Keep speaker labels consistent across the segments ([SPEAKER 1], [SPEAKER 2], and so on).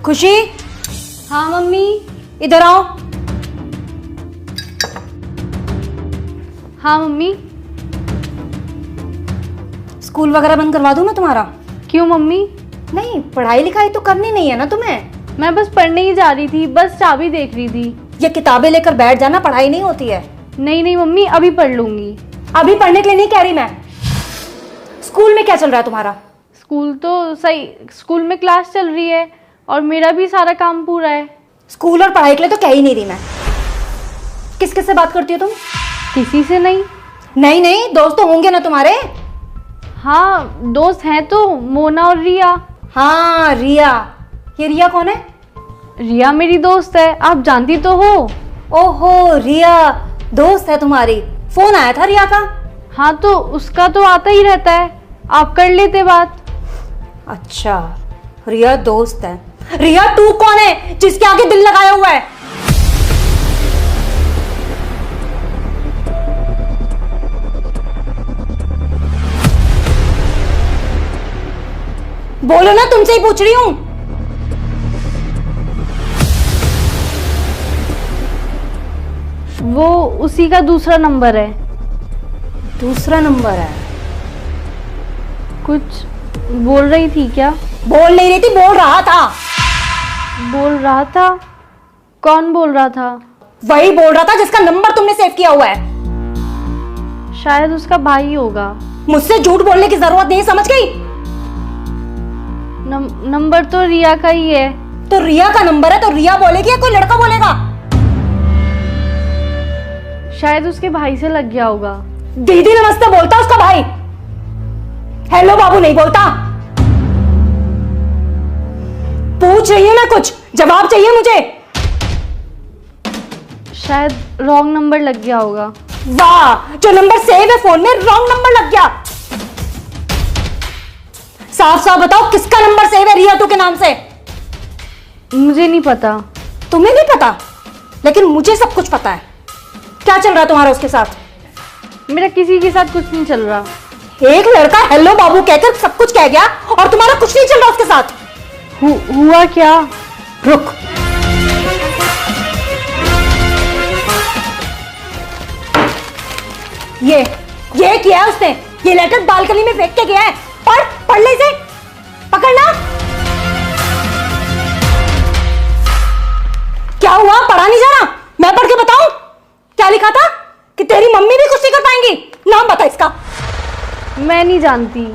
[SPEAKER 1] खुशी। हाँ मम्मी, इधर आओ।
[SPEAKER 2] हाँ मम्मी।
[SPEAKER 1] स्कूल वगैरह बंद करवा दूं मैं तुम्हारा?
[SPEAKER 2] क्यों मम्मी?
[SPEAKER 1] नहीं, पढ़ाई लिखाई तो करनी नहीं है ना तुम्हें?
[SPEAKER 2] मैं बस पढ़ने ही जा रही थी, बस चाबी देख रही थी।
[SPEAKER 1] ये किताबें लेकर बैठ जाना, पढ़ाई नहीं होती है।
[SPEAKER 2] नहीं नहीं मम्मी, अभी पढ़ लूंगी।
[SPEAKER 1] अभी पढ़ने के लिए नहीं कह रही मैं। स्कूल में क्या चल रहा है तुम्हारा?
[SPEAKER 2] स्कूल तो सही, स्कूल में क्लास चल रही है और मेरा भी सारा काम पूरा है।
[SPEAKER 1] स्कूल और पढ़ाई के लिए तो कह ही नहीं रही मैं। किस किस से बात करती हो तुम?
[SPEAKER 2] किसी से नहीं।
[SPEAKER 1] नहीं नहीं, दोस्त तो होंगे ना तुम्हारे।
[SPEAKER 2] हाँ दोस्त हैं तो, मोना और रिया।
[SPEAKER 1] हाँ रिया। ये रिया कौन है?
[SPEAKER 2] रिया मेरी दोस्त है, आप जानती तो हो।
[SPEAKER 1] ओहो, रिया दोस्त है तुम्हारी। फोन आया था रिया का।
[SPEAKER 2] हाँ तो उसका तो आता ही रहता है, आप कर लेते बात।
[SPEAKER 1] अच्छा, रिया दोस्त है। रिया तू कौन है जिसके आगे दिल लगाया हुआ है? बोलो ना, तुमसे ही पूछ रही हूं।
[SPEAKER 2] वो उसी का दूसरा नंबर है।
[SPEAKER 1] दूसरा नंबर है?
[SPEAKER 2] कुछ बोल रही थी क्या?
[SPEAKER 1] बोल नहीं रही थी, बोल रहा था।
[SPEAKER 2] बोल रहा था? कौन बोल रहा था?
[SPEAKER 1] वही बोल रहा था जिसका नंबर तुमने सेव किया हुआ है।
[SPEAKER 2] शायद उसका भाई होगा।
[SPEAKER 1] मुझसे झूठ बोलने की जरूरत नहीं, समझ गई?
[SPEAKER 2] नंबर तो रिया का ही है।
[SPEAKER 1] तो रिया का नंबर है तो रिया बोलेगी या कोई लड़का बोलेगा?
[SPEAKER 2] शायद उसके भाई से लग गया होगा।
[SPEAKER 1] दीदी नमस्ते बोलता उसका भाई, हेलो बाबू नहीं बोलता। पूछ रही हूं मैं, कुछ जवाब चाहिए मुझे।
[SPEAKER 2] शायद रॉन्ग नंबर लग गया होगा।
[SPEAKER 1] वाह, जो नंबर सेव है फोन में रॉन्ग नंबर लग गया। साफ साफ बताओ किसका नंबर सेव है रिया टू के नाम से?
[SPEAKER 2] मुझे नहीं पता।
[SPEAKER 1] तुम्हें नहीं पता? लेकिन मुझे सब कुछ पता है। क्या चल रहा है तुम्हारा उसके साथ?
[SPEAKER 2] मेरा किसी के साथ कुछ नहीं चल रहा।
[SPEAKER 1] एक लड़का हेलो बाबू कहकर सब कुछ कह गया और तुम्हारा कुछ नहीं चल रहा उसके साथ।
[SPEAKER 2] हुआ क्या?
[SPEAKER 1] रुक, ये किया है उसने। ये लेटर बालकनी में फेंक के गया है। पढ़ ले इसे, पकड़ना। क्या हुआ, पढ़ा नहीं जा रहा? मैं पढ़ के बताऊं क्या लिखा था? कि तेरी मम्मी भी कुछ नहीं कर पाएंगी। नाम बता इसका।
[SPEAKER 2] मैं नहीं जानती।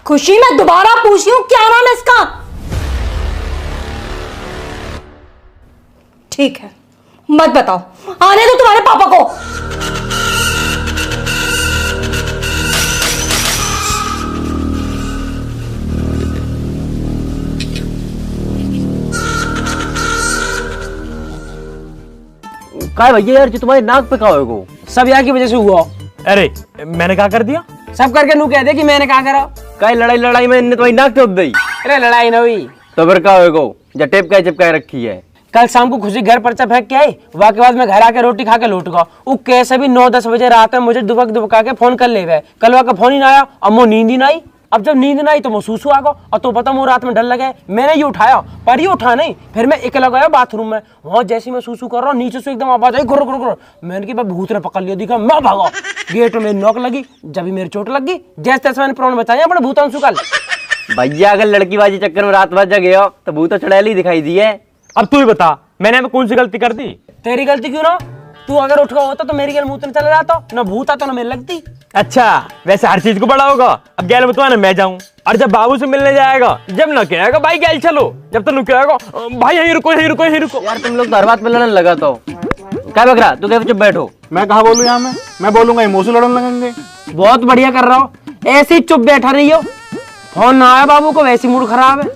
[SPEAKER 1] खुशी, मैं दोबारा पूछ रही हूं, क्या नाम है इसका? ठीक है, मत बताओ, आने दो तुम्हारे पापा को।
[SPEAKER 3] काय भैया यार, जो तुम्हारे नाक पे का हो
[SPEAKER 4] सब यहाँ की वजह से हुआ।
[SPEAKER 5] अरे मैंने क्या कर दिया?
[SPEAKER 4] सब करके नू कह दे कि मैंने क्या करा।
[SPEAKER 3] काय लड़ाई में इनने तुम्हारी नाक टोक दी।
[SPEAKER 4] अरे लड़ाई न हुई
[SPEAKER 3] तो फिर का होगा? जब टेप का चिपकाए रखी है।
[SPEAKER 4] कल शाम को खुशी घर पर्चा फेंक के आई, वहाँ के बाद मैं घर आके रोटी खा के लौट गया। वो कैसे भी 9-10 बजे रात में मुझे दुबका के फोन कर ले गए। कल वहाँ का फोन ही ना आया, अब वो नींद ही ना आई। अब जब नींद ना आई तो मैं सूसू आ गया। और तो पता वो रात में डर लगे, मैंने ये उठाया पर ये उठा नहीं। फिर मैं अकेला गया बाथरूम में। वहाँ जैसे मैं सूसू कर रहा हूँ, नीचे से एकदम आवाज आई गुर गुर गुर। मैंने कहा भूत ने पकड़ लिया, दिखा मैं भागा। गेट में नॉक लगी, जब भी मेरी चोट लगी। जैसे तैसे मैंने प्राण बचाया अपने भूतांशु कल।
[SPEAKER 3] भैया अगर लड़कीबाजी चक्कर में रात भर जगे हो तो भूत चुड़ैल ही दिखाई दी है।
[SPEAKER 5] अब तू ही बता, मैंने अब कौन सी गलती कर दी?
[SPEAKER 4] तेरी गलती क्यों ना? तू अगर उठ गया होता तो मेरी गल मुंह में चला जाता, ना भूत आता ना मेरे लगती।
[SPEAKER 5] अच्छा, वैसे हर चीज को बड़ा होगा। अब गैल में तो ना मैं जाऊं, और जब बाबू से मिलने जाएगा, जब ना कहेगा भाई गैल चलो, जब तो कहेगा भाई यहीं रुको यहीं रुको यहीं रुको।
[SPEAKER 3] यार तुम लोग तो हर बात पे लड़ने लगा। तो क्या बकरा, तू कह चुप बैठो।
[SPEAKER 6] मैं कहा बोलूं यहाँ में? मैं बोलूंगा इमोशन लड़ने लगेंगे।
[SPEAKER 4] बहुत बढ़िया कर रहा हो, ऐसे ही चुप बैठा रही हो। फोन ना आया बाबू को, वैसी मूड खराब है।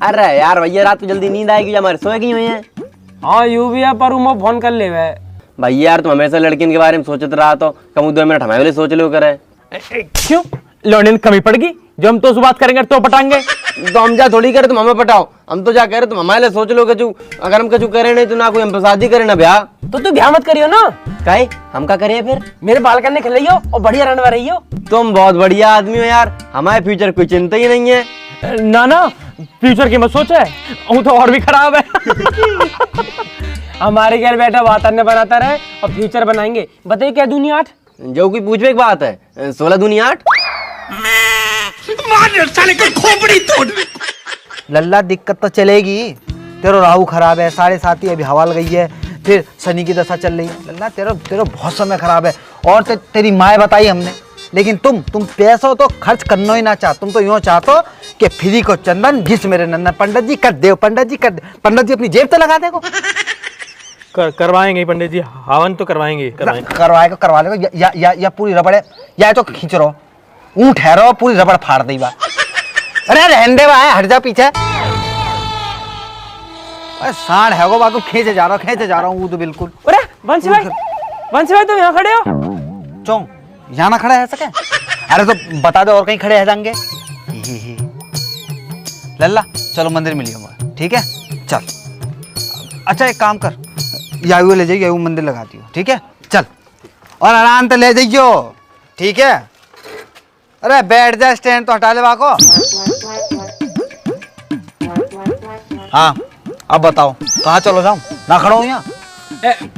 [SPEAKER 3] अरे यार भैया, रात को जल्दी नींद आएगी, हमारे सोए की हुई है।
[SPEAKER 4] हाँ यूं भी है, पर वो फोन कर ले
[SPEAKER 3] भैया यार तुम हमेशा लड़कियों के बारे में सोचते रहा तो कम 2 मिनट हमारे लिए सोच लो करे।
[SPEAKER 5] क्यों लौंडे कमी पड़ गई? जो हम तो बात करेंगे तो पटाएंगे।
[SPEAKER 3] तो हम जा थोड़ी करे तुम हमें पटाओ। हम तो जा कह रहे तुम हमारे लिए सोच लो। कचू अगर हम कचू करे नहीं तो ना कोई हम शादी करे ना ब्याह।
[SPEAKER 4] तो तू ब्याह मत करियो ना।
[SPEAKER 3] काहे हम का करिए फिर?
[SPEAKER 4] मेरे बाल करने खिलाइयो और बढ़िया रहने रही हो।
[SPEAKER 3] तुम बहुत बढ़िया आदमी हो यार, हमारे फ्यूचर कोई चिंता ही नहीं है।
[SPEAKER 5] ना ना, फ्यूचर की मत सोचे, वो तो और भी खराब है।
[SPEAKER 4] हमारे घर बैठा वातावरण बनाता रहे और फ्यूचर बनाएंगे। बताइए क्या दुनिया 8?
[SPEAKER 3] जो कोई पूछवे एक बात है, 16 दूनी 8।
[SPEAKER 7] लल्ला दिक्कत तो चलेगी। तेरा राहु खराब है, 7.5 अभी हवाल गई है, फिर शनि की दशा चल रही है। लल्ला तेरा तेरा बहुत समय खराब है। और तेरी माँ बताई हमने, लेकिन तुम पैसों तो खर्च करना ही ना चाह। तुम तो यूँ चाहते कि फ्री को चंदन घिस मेरे नंदन। पंडित जी कर दे, पंडित जी कर दे। पंडित जी अपनी जेब तो लगा देगो।
[SPEAKER 5] करवाएंगे पंडित जी, हवन तो करवाएंगे।
[SPEAKER 7] करवाएगा, करवा लेगा। या पूरी रबड़ है, या तो खींच रहो, ऊँ ठहरो, पूरी रबड़ फाड़ दी बा। अरे रहने दे भाई, हट जा पीछे। अरे सांड है वो, बाको खींचे जा रहा हूँ वो तो बिल्कुल।
[SPEAKER 4] अरे वंशी भाई तुम यहाँ खड़े हो?
[SPEAKER 7] चौं यहाँ ना खड़ा है सके? अरे तो बता दो और कहीं खड़े हैं जाएंगे। लल्ला चलो मंदिर मिलिए, ठीक है? चल अच्छा एक काम कर, यायू ले जाइए, यायू मंदिर लगा दियो, ठीक है? चल और आराम से ले जाइयो, ठीक है? अरे बैठ जा, स्टैंड तो हटा ले बाको। हाँ अब बताओ कहाँ चलो जाऊं? ना खड़ा हूँ यहाँ।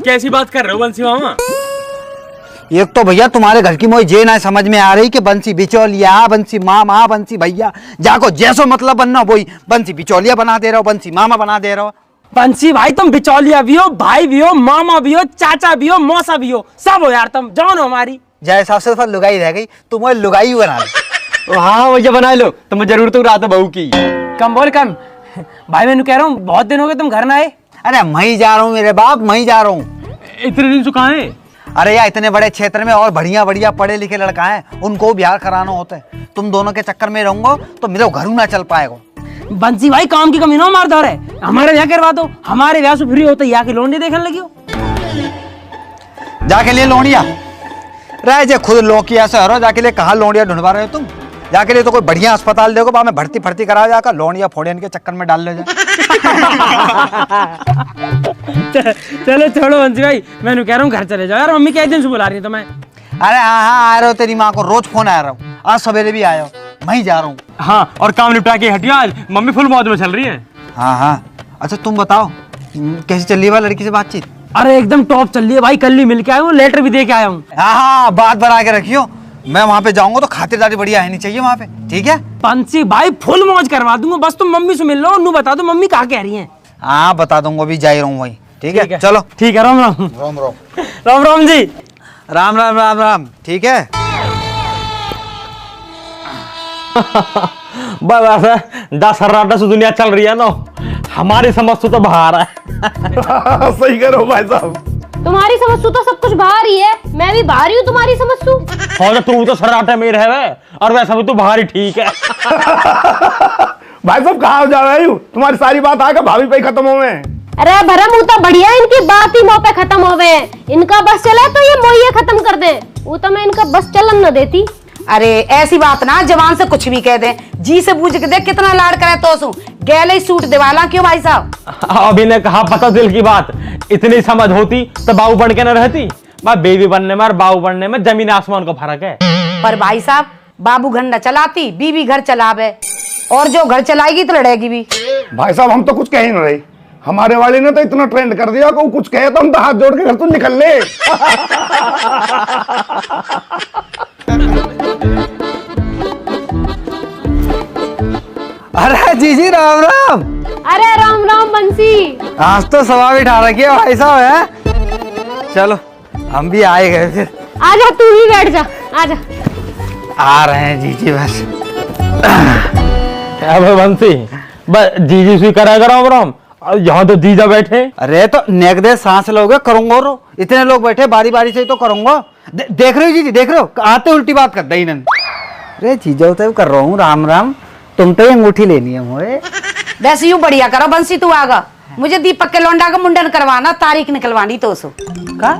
[SPEAKER 5] कैसी बात कर रहे हो बंसी मामा?
[SPEAKER 7] एक तो भैया तुम्हारे घर की मोई जे ना समझ में आ रही कि बंसी बिचौलिया, बंसी मामा, बंसी भैया, जाको जैसो मतलब बनना वही बंसी बिचौलिया बना दे रहे हो, बंसी मामा बना दे रहे हो।
[SPEAKER 4] बंसी भाई तुम बिचौलिया भी हो, भाई भी हो, मामा भी हो, चाचा भी हो, मौसा भी हो, सब हो यार। तुम जान हो हमारी।
[SPEAKER 7] जय सबसे तो लुगाई रह गई, तुम वो लुगाई बना लो।
[SPEAKER 3] हाँ भैया बना लो, तुम्हें जरूरत हो रहा था बहू की।
[SPEAKER 4] कम बोल कम। भाई मैं कह रहा हूँ बहुत दिन हो गए तुम घर ना आए।
[SPEAKER 7] अरे मैं ही जा रहा हूँ मेरे बाप, मैं ही जा रहा हूँ।
[SPEAKER 5] इतने दिन चुका है?
[SPEAKER 7] अरे यार इतने बड़े क्षेत्र में और बढ़िया बढ़िया पढ़े लिखे लड़का है, उनको बिहार कराना होता है। तुम दोनों के चक्कर में रहूंगा तो मेरे घर ना चल पाएगा।
[SPEAKER 4] बंसी भाई काम की कमी ना मार दो रे, हमारे यहाँ करवा दो। हमारे ब्याह से फ्री होते यहाँ की लोंडी देखने लगी हो।
[SPEAKER 7] जाके लिए लोनिया रह जे खुद लोकिया से हरो, जाके लिए कहाँ लोनिया ढूंढवा रहे हो तुम? जाके लिए तो कोई बढ़िया अस्पताल देखो, वहां में भर्ती करा जाकर लोनिया फोड़ियन के चक्कर में डाल ले जा।
[SPEAKER 4] चलो छोड़ो बंसी भाई, मैं कह रहा हूँ घर चले जाओ यार। मम्मी क्या दिन से बुला रही है तुम्हें?
[SPEAKER 7] अरे हाँ आ रहे हो, तेरी माँ को रोज फोन आ रहा हूँ, आज सवेरे भी आया हो, मैं ही जा रहा हूँ।
[SPEAKER 5] हाँ और काम निपटा के हटियो, आज मम्मी फुल मौज में चल रही है।
[SPEAKER 7] हाँ अच्छा तुम बताओ कैसी चल रही है लड़की से बातचीत?
[SPEAKER 4] अरे एकदम टॉप चल रही है भाई, कल ही मिल के आया हूँ, लेटर भी दे के आया हूँ।
[SPEAKER 7] हाँ बात बना के रखियो, मैं वहां पे जाऊंगा तो खातिरदारी बढ़िया है नहीं चाहिए वहां पे, ठीक है?
[SPEAKER 4] बंसी भाई फुल मौज करवा दूंगा, बस तुम मम्मी से मिल लो, उन्हें बता दो मम्मी कहाँ कह रही है।
[SPEAKER 7] हाँ बता दूंगा, अभी जा ही रहा हूँ वही, ठीक है? चलो
[SPEAKER 4] ठीक है, राम राम।
[SPEAKER 7] राम राम
[SPEAKER 4] राम राम जी।
[SPEAKER 7] राम राम राम राम, ठीक है?
[SPEAKER 5] बस 10 से दुनिया चल रही है ना, हमारी समझ तो बाहर है।
[SPEAKER 6] सही करो भाई साहब।
[SPEAKER 1] तुम्हारी समझ तो सब कुछ बाहर ही है, मैं भी बाहर ही हूँ तुम्हारी समझ तू।
[SPEAKER 5] और तू तो सराटे में रहे, और वैसा भी तू बाहर ही ठीक है।
[SPEAKER 6] भाई साहब कहाँ जा रहे हो? तुम्हारी सारी बात आकर भाभी पे खत्म हो गए।
[SPEAKER 1] अरे भरम वो तो बढ़िया, इनकी बात ही मुंह पे खत्म हो गए। इनका बस चला तो ये मोहिए खत्म कर दे, वो तो मैं इनका बस चलन न देती।
[SPEAKER 8] अरे ऐसी बात ना, जवान से कुछ भी कह दे, जी से पूछ के देख कितना लाड करे तो सू गैले सूट दिवाला क्यों भाई साहब?
[SPEAKER 5] अभी ने कहा पता दिल की बात, इतनी समझ होती तो बाबू बन के न रहती। मैं बेबी बनने में और बाबू बनने में जमीन आसमान का फर्क है।
[SPEAKER 8] पर भाई साहब बाबू घर न चलाती, बीबी घर चलावे, और जो घर चलाएगी तो लड़ेगी भी।
[SPEAKER 6] भाई साहब हम तो कुछ कह ही नहीं रहे, हमारे वाले ने तो इतना ट्रेंड कर दिया को कुछ कहे तो हम तो हाथ जोड़ के घर तो निकल ले।
[SPEAKER 7] अरे जीजी राम राम।
[SPEAKER 1] अरे राम राम बंसी।
[SPEAKER 7] आज तो सवा भी उठा रखी है भाई साहब है। चलो हम भी आए गए फिर।
[SPEAKER 1] आजा तू ही बैठ जा, आजा।
[SPEAKER 7] आ रहे हैं जीजी बस।
[SPEAKER 5] क्या भाई बंसी, बस जीजी से करा राम राम, और यहाँ तो जीजा बैठे।
[SPEAKER 7] अरे तो नेक दे सांस लोगे करूंगा रो, इतने लोग बैठे बारी बारी से तो करूंगा। देख रहे हो जीजी, देख रहे हो आते उल्टी बात कर दई नंद। अरे जीजा तो कर रहा हूँ राम राम, तुम तो ये अंगूठी लेनी है मोए।
[SPEAKER 8] वैसे यूं बढ़िया करो बंसी, तू आगा, मुझे दीपक के लौंडा का मुंडन करवाना, तारीख निकलवानी तो सो
[SPEAKER 7] का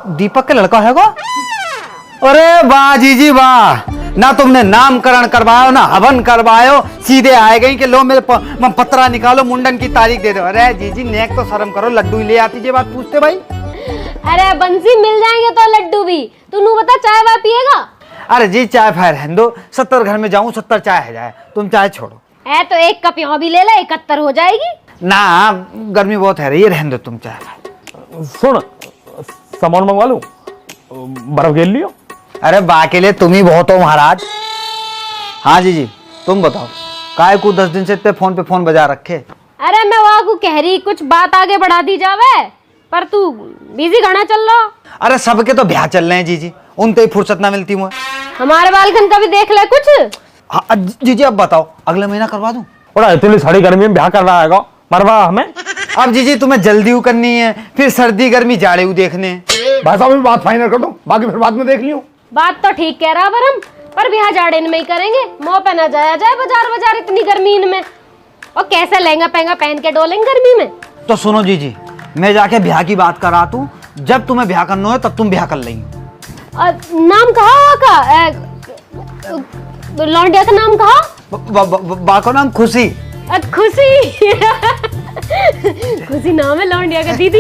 [SPEAKER 7] दीपक के लड़का है को? अरे वाह जीजी वाह, ना तुमने नामकरण करवायो ना हवन करवायो, सीधे आए गई कि लो मेरे पत्रा निकालो मुंडन की तारीख दे दो। अरे जीजी नेक तो शर्म करो, लड्डू ही ले आती जे बात पूछते भाई।
[SPEAKER 1] अरे बंसी मिल जाएंगे तो लड्डू भी, तू नू बता चाय वाय पिएगा?
[SPEAKER 7] अरे जी चाय फायर रहने दो, 70 घर में जाऊं 70 चाय है जाए, तुम चाय छोड़ो।
[SPEAKER 1] है तो एक कप यहाँ भी ले ले, 71 हो जाएगी।
[SPEAKER 7] ना गर्मी बहुत है रही है, रहने दो तुम चाय फायर।
[SPEAKER 5] सुन, सामान मंगवा लूं, बर्फ घेर लियो।
[SPEAKER 7] अरे बा के लिए तुम ही बहुत हो महाराज। हाँ जी तुम बताओ, काय को 10 दिन से इतने फोन पे फोन बजा रखे।
[SPEAKER 1] अरे मैं वहाँ को कह रही कुछ बात आगे बढ़ा दी जावे, पर तू बिजी घना चल रहा।
[SPEAKER 7] अरे सबके तो ब्याह चल रहे हैं जी, उनते ही फुर्सत ना मिलती मुझे।
[SPEAKER 1] हमारे बालकन का भी देख ले कुछ।
[SPEAKER 7] हाँ जी अब बताओ, अगले महीना करवा दूं?
[SPEAKER 5] बड़ा इतनी सारी गर्मी में ब्याह कर रहा है मरवा हमें।
[SPEAKER 7] अब जी तुम्हें जल्दी ऊ करनी है, फिर सर्दी गर्मी जाड़े ऊ देखने हैं।
[SPEAKER 6] भाई साहब बात फाइनल कर दो, बाकी फिर बाद में देख लियो।
[SPEAKER 1] बात तो ठीक कह रहा बरम, पर ब्याह जाड़े में ही करेंगे, मुंह पे ना जाया जाए बाजार इतनी गर्मी में। और कैसे लहंगा पहंगा पहन के डोलेंगे गर्मी में।
[SPEAKER 7] तो सुनो जी मैं जाके ब्याह की बात करा तू, जब तुम्हें ब्याह करना है तब तुम ब्याह कर लेंगे।
[SPEAKER 1] नाम कहा का लौंडिया का नाम कहा?
[SPEAKER 7] बा का नाम खुशी।
[SPEAKER 1] खुशी खुशी नाम है लौंडिया का दीदी।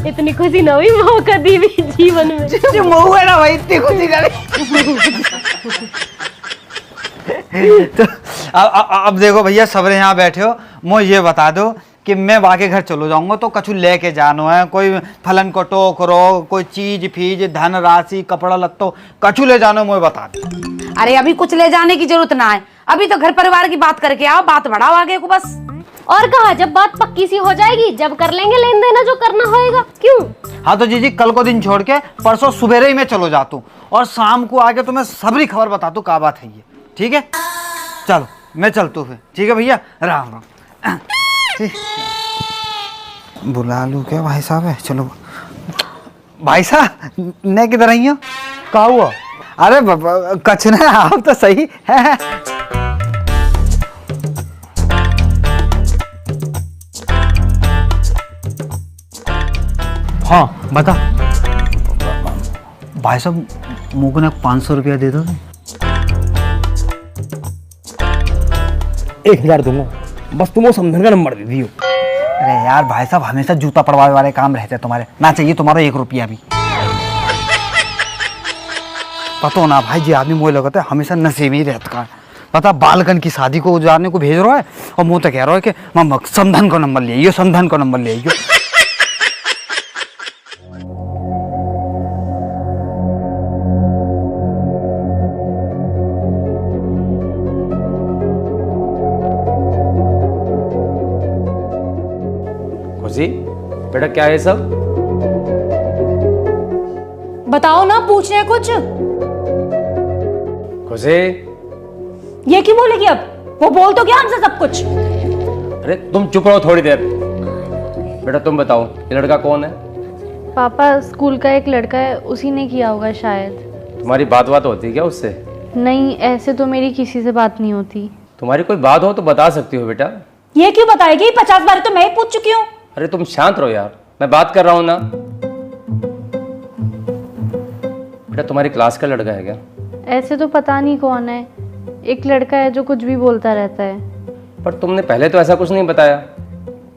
[SPEAKER 1] इतनी खुशी ना हुई मौका दी भी जीवन में।
[SPEAKER 7] जो मऊ है ना भाई, इतनी खुशी ना। तो अब देखो भैया, सबरे यहाँ बैठे हो, मुझे ये बता दो कि मैं वाके घर चलो जाऊंगा तो कछु लेके जानो है, कोई फलन को टोकरो, कोई चीज फीज धन राशि कपड़ा लत्तो कछु ले जानो, मुझे बता दो।
[SPEAKER 8] अरे अभी कुछ ले जाने की जरूरत ना है, अभी तो घर परिवार की बात करके आओ, बात बढ़ाओ आगे को बस।
[SPEAKER 1] और कहा जब बात पक्की सी हो जाएगी जब कर लेंगे लेन देना जो करना होएगा। क्यों?
[SPEAKER 7] हाँ तो जी कल को दिन छोड़ के परसों सुबेरे ही मैं चलो जाता हूँ, और शाम को आके तुम्हें सबरी खबर बता दूँ क्या बात है ये। ठीक है चलो मैं चलता हूँ फिर। ठीक है भैया, राम राम। बुला लूँ क्या भाई साहब है? चलो भाई साहब ने किधर आई हो?
[SPEAKER 5] कहा हुआ?
[SPEAKER 7] अरे कछ ना, आप तो सही है।
[SPEAKER 5] हाँ बता।
[SPEAKER 7] भाई साहब मुझको ना 500 रुपया दे दो।
[SPEAKER 5] 1000 दूंगा, बस तुम वो समझन का नंबर दे दियो।
[SPEAKER 7] अरे यार भाई साहब हमेशा जूता पड़वाने वाले काम रहते हैं तुम्हारे, ना चाहिए तुम्हारा 1 रुपया भी। पता हो ना भाई जी, आदमी मुझे लगता है हमेशा नशे में ही रहता है। पता बालकन की शादी को जाने को भेज रहा है और मुँह तो कह रहा है कि मामा समधन का नंबर ले आइयो, समधन का नंबर ले आइयो।
[SPEAKER 3] खुशी बेटा क्या है सब?
[SPEAKER 9] बताओ ना, पूछ रहे कुछ।
[SPEAKER 3] खुशी
[SPEAKER 9] ये क्यों बोलेगी अब? वो बोल तो क्या हमसे सब कुछ।
[SPEAKER 3] अरे तुम चुप रहो थोड़ी देर। बेटा तुम बताओ ये लड़का कौन है?
[SPEAKER 2] पापा स्कूल का एक लड़का है, उसी ने किया होगा शायद।
[SPEAKER 3] तुम्हारी बात होती है क्या उससे?
[SPEAKER 2] नहीं, ऐसे तो मेरी किसी से बात नहीं होती।
[SPEAKER 3] तुम्हारी कोई बात हो तो बता सकती हो बेटा।
[SPEAKER 9] ये क्यों बताएगी? 50 बार तो मैं ही पूछ चुकी हूँ।
[SPEAKER 3] अरे तुम शांत रहो यार, मैं बात कर रहा हूं ना। बेटा तुम्हारी क्लास का लड़का है क्या?
[SPEAKER 2] ऐसे तो पता नहीं कौन है, एक लड़का है जो कुछ भी बोलता रहता है।
[SPEAKER 3] पर तुमने पहले तो ऐसा कुछ नहीं बताया।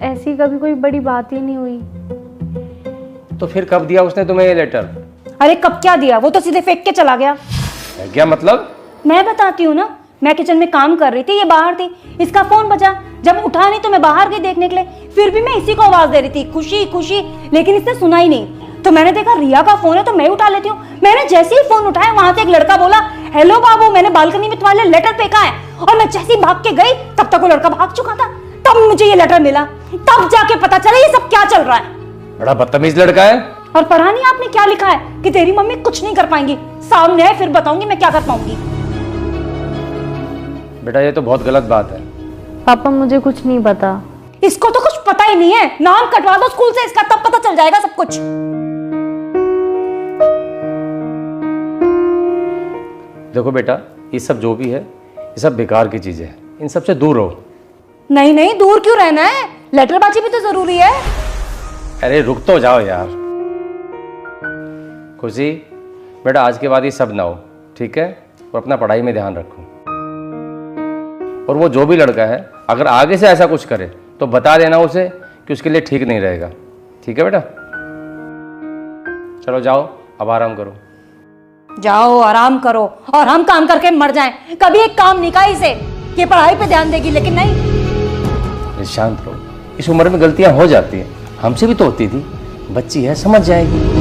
[SPEAKER 2] ऐसी कभी कोई बड़ी बात ही नहीं हुई।
[SPEAKER 3] तो फिर कब दिया उसने तुम्हें ये लेटर?
[SPEAKER 9] अरे कब क्या दिया, वो तो सीधे फेंक के चला गया।
[SPEAKER 3] क्या मतलब?
[SPEAKER 9] मैं बताती हूँ ना, मैं किचन में काम कर रही थी, ये बाहर थी, इसका फोन बजा, जब उठा नहीं तो मैं बाहर गई देखने के लिए, फिर भी मैं इसी को आवाज दे रही थी खुशी खुशी, लेकिन इसने सुना ही नहीं। तो मैंने देखा रिया का फोन है तो मैं उठा लेती हूँ। मैंने जैसे ही फोन उठाया वहां से एक लड़का बोला, हेलो बाबू मैंने बालकनी में तुम्हारे लिए लेटर फेंका है, और मैं जैसे ही भाग के गई तब तक वो लड़का भाग चुका था। तब मुझे ये लेटर मिला, तब जाके पता चला ये सब क्या चल रहा है।
[SPEAKER 3] बड़ा बदतमीज लड़का है।
[SPEAKER 9] और परानी आपने क्या लिखा है कि तेरी मम्मी कुछ नहीं कर पाएंगी, सामने है फिर बताऊंगी मैं क्या कर पाऊंगी।
[SPEAKER 3] बेटा ये तो बहुत गलत बात है।
[SPEAKER 2] पापा मुझे कुछ नहीं पता।
[SPEAKER 9] इसको तो कुछ पता ही नहीं है, नाम कटवा दो स्कूल से इसका, तब पता चल जाएगा सब कुछ।
[SPEAKER 3] देखो बेटा ये सब जो भी है ये सब बेकार की चीजें हैं, इन सब से दूर रहो।
[SPEAKER 9] नहीं नहीं दूर क्यों रहना है, लेटरबाजी भी तो जरूरी है।
[SPEAKER 3] अरे रुक तो जाओ यार। खुशी बेटा आज के बाद ये सब ना हो, ठीक है? और अपना पढ़ाई में ध्यान रखो। और वो जो भी लड़का है अगर आगे से ऐसा कुछ करे तो बता देना उसे कि उसके लिए ठीक नहीं रहेगा, ठीक है बेटा? चलो जाओ अब आराम करो।
[SPEAKER 9] जाओ आराम करो और हम काम करके मर जाएं। कभी एक काम नहीं कहा इसे, ये पढ़ाई पे ध्यान देगी, लेकिन नहीं।
[SPEAKER 3] शांत रहो, इस उम्र में गलतियां हो जाती हैं, हमसे भी तो होती थी, बच्ची है समझ जाएगी।